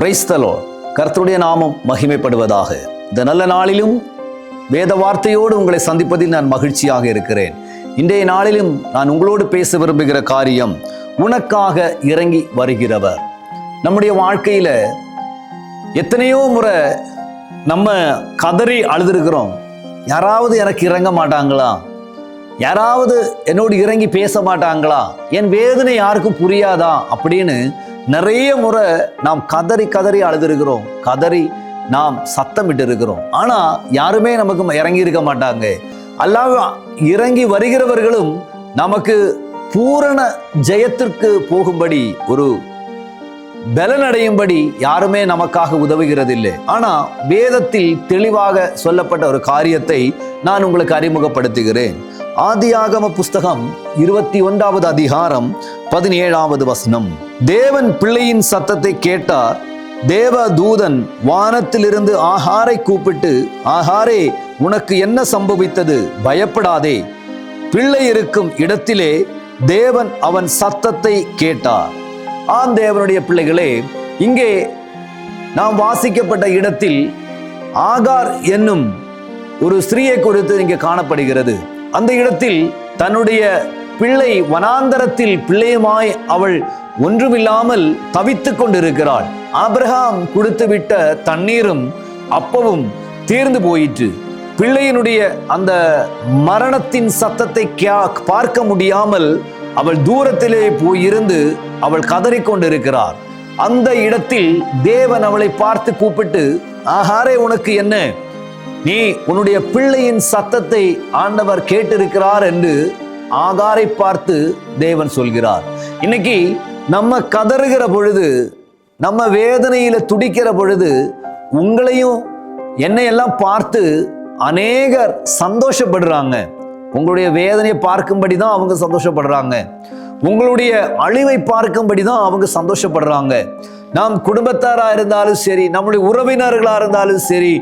Praise the Lord. கர்த்தருடைய நாமம் மகிமைப்படுவதாக. இந்த நல்ல நாளிலும் வேத வார்த்தையோடு உங்களை சந்திப்பதில் நான் மகிழ்ச்சியாக இருக்கிறேன். இன்றைய நாளிலும் நான் உங்களோடு பேச விரும்புகிற காரியம், உனக்காக இறங்கி வருகிறவர். நம்முடைய வாழ்க்கையில எத்தனையோ முறை நம்ம கதறி அழுதுருக்கிறோம். யாராவது எனக்கு இறங்க மாட்டாங்களா? யாராவது என்னோடு இறங்கி பேச மாட்டாங்களா? என் வேதனை யாருக்கும் புரியாதா அப்படின்னு நிறைய முறை நாம் கதறி கதறி அழுதுருக்கிறோம், கதறி நாம் சத்தமிட்டு இருக்கிறோம். ஆனா யாருமே நமக்கு இறங்கி இருக்க மாட்டாங்க. அல்லாஹ் இறங்கி வருகிறவர்களும் நமக்கு பூரண ஜெயத்திற்கு போகும்படி, ஒரு பலனடையும்படி யாருமே நமக்காக உதவுகிறதில்லை. ஆனா வேதத்தில் தெளிவாக சொல்லப்பட்ட ஒரு காரியத்தை நான் உங்களுக்கு அறிமுகப்படுத்துகிறேன். ஆதியாகம புஸ்தகம் 21வது அதிகாரம் 17வது வசனம். தேவன் பிள்ளையின் சத்தத்தை கேட்டார். தேவ தூதன் வானத்திலிருந்து ஆகாரை கூப்பிட்டு, ஆகாரே, உனக்கு என்ன சம்பவித்தது? பயப்படாதே. பிள்ளை இருக்கும் இடத்திலே தேவன் அவன் சத்தத்தை கேட்டார். ஆம் தேவனுடைய பிள்ளைகளே, இங்கே நாம் வாசிக்கப்பட்ட இடத்தில் ஆகார் என்னும் ஒரு ஸ்திரீயை குறித்து இங்கே காணப்படுகிறது. அந்த இடத்தில் தன்னுடைய பிள்ளை வனாந்தரத்தில் பிள்ளையுமாய் அவள் ஒன்றுமில்லாமல் தவித்துக் கொண்டிருக்கிறாள். ஆபிரகாம் கொடுத்துவிட்ட தண்ணீரும் அப்பவும் தீர்ந்து போயிற்று. பிள்ளையினுடைய அந்த மரணத்தின் சத்தத்தை பார்க்க முடியாமல் அவள் தூரத்திலே போயிருந்து அவள் கதறிக்கொண்டிருக்கிறார். அந்த இடத்தில் தேவன் அவளை பார்த்து கூப்பிட்டு, ஆகாரே, உனக்கு என்ன? நீ உன்னுடைய பிள்ளையின் சத்தத்தை ஆண்டவர் கேட்டிருக்கிறார் என்று ஆகாரை பார்த்து தேவன் சொல்கிறார். இன்னைக்கு நம்ம கதறுகிற பொழுது, நம்ம வேதனையில துடிக்கிற பொழுது, உங்களையும் என்னையெல்லாம் பார்த்து அநேகர் சந்தோஷப்படுறாங்க. உங்களுடைய வேதனையை பார்க்கும்படி தான் அவங்க சந்தோஷப்படுறாங்க. உங்களுடைய அழிவை பார்க்கும்படி தான் அவங்க சந்தோஷப்படுறாங்க. நாம் குடும்பத்தாரா இருந்தாலும் சரி, நம்முடைய உறவினர்களா இருந்தாலும் சரி,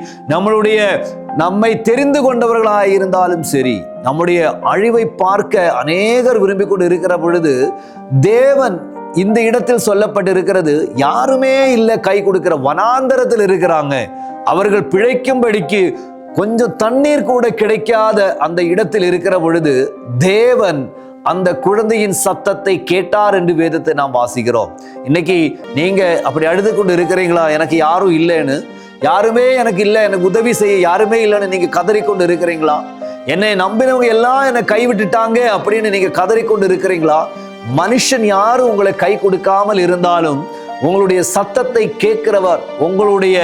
நம்மை தெரிந்து கொண்டவர்களா இருந்தாலும் சரி, நம்முடைய அழிவை பார்க்க அநேகர் விரும்பி கொண்டு இருக்கிற பொழுது, தேவன் இந்த இடத்தில் சொல்லப்பட்டிருக்கிறது, யாருமே இல்லை கை கொடுக்கிற, வனாந்தரத்தில் இருக்கிறாங்க. அவர்கள் பிழைக்கும்படிக்கு கொஞ்சம் தண்ணீர் கூட கிடைக்காத அந்த இடத்தில் இருக்கிற பொழுது தேவன் அந்த குழந்தையின் சத்தத்தை கேட்டார் என்று வேதத்தை நாம் வாசிக்கிறோம். இன்னைக்கு நீங்க அப்படி அழுது கொண்டு இருக்கிறீங்களா? எனக்கு யாரும் இல்லைன்னு, யாருமே எனக்கு இல்லை, எனக்கு உதவி செய்ய யாருமே இல்லைன்னு நீங்க கதறிக்கொண்டு இருக்கிறீங்களா? என்னை நம்பினவங்க எல்லாம் என்னை கைவிட்டுட்டாங்க அப்படின்னு நீங்க கதறிக்கொண்டு இருக்கிறீங்களா? மனுஷன் யாரும் உங்களை கை கொடுக்காமல் இருந்தாலும் உங்களுடைய சத்தத்தை கேட்கிறவர், உங்களுடைய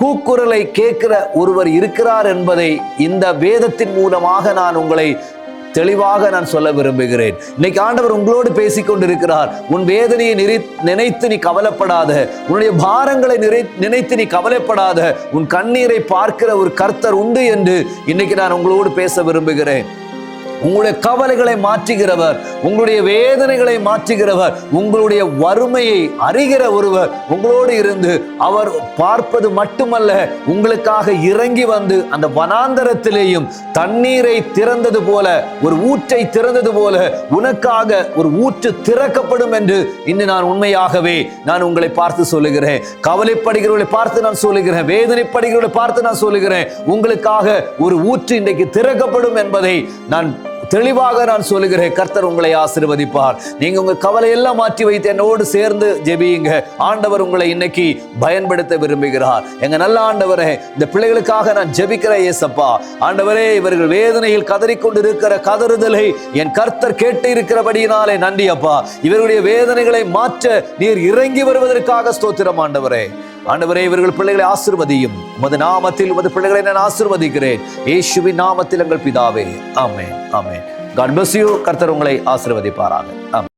கூக்குரலை கேட்கிற ஒருவர் இருக்கிறார் என்பதை இந்த வேதத்தின் மூலமாக நான் உங்களை தெளிவாக நான் சொல்ல விரும்புகிறேன். இன்னைக்கு ஆண்டவர் உங்களோடு பேசிக்கொண்டிருக்கிறார். உன் வேதனையை நினைத்து நீ கவலைப்படாத, உன்னுடைய பாரங்களை நினைத்து நீ கவலைப்படாத, உன் கண்ணீரை பார்க்கிற ஒரு கர்த்தர் உண்டு என்று இன்னைக்கு நான் உங்களோடு பேச விரும்புகிறேன். உங்களுடைய கவலைகளை மாற்றுகிறவர், உங்களுடைய வேதனைகளை மாற்றுகிறவர், உங்களுடைய வறுமையை அறிகிற ஒருவர் உங்களோடு இருந்து அவர் பார்ப்பது மட்டுமல்ல, உங்களுக்காக இறங்கி வந்து அந்த வனாந்தரத்திலேயும் தண்ணீரை திறந்தது போல, ஒரு ஊற்றை திறந்தது போல உனக்காக ஒரு ஊற்று திறக்கப்படும் என்று இன்று நான் உண்மையாகவே நான் உங்களை பார்த்து சொல்லுகிறேன். கவலைப்படுகிறவர்களை பார்த்து நான் சொல்லுகிறேன், வேதனைப்படுகிறவர்களை பார்த்து நான் சொல்லுகிறேன், உங்களுக்காக ஒரு ஊற்று இன்றைக்கு திறக்கப்படும் என்பதை நான் தெளிவாக நான் சொல்லுகிறேன். கர்த்தர் உங்களை ஆசீர்வதிப்பார். நீங்க உங்க கவலை எல்லாம் மாற்றி வைத்து என்னோடு சேர்ந்து ஜெபியுங்க. ஆண்டவர் உங்களை இன்னைக்கு பயன்படுத்த விரும்புகிறார். எங்க நல்ல ஆண்டவரே, இந்த பிள்ளைகளுக்காக நான் ஜெபிக்கிறேன். ஏசப்பா, ஆண்டவரே, இவர்கள் வேதனையில் கதறிக்கொண்டு இருக்கிற கதறுதலை என் கர்த்தர் கேட்டு இருக்கிறபடியினாலே நன்றி அப்பா. இவருடைய வேதனைகளை மாற்ற நீர் இறங்கி வருவதற்காக ஸ்தோத்திரம் ஆண்டவரே. ஆண்டவரே, இவர்கள் பிள்ளைகளை ஆசீர்வதியும். உமது நாமத்தில் உமது பிள்ளைகளை நான் ஆசீர்வதிக்கிறேன். இயேசுவின் நாமத்தில் எங்கள் பிதாவே, ஆமென், ஆமென். God bless you. கர்த்தர் உங்களை ஆசீர்வதிப்பாராக. ஆமென்.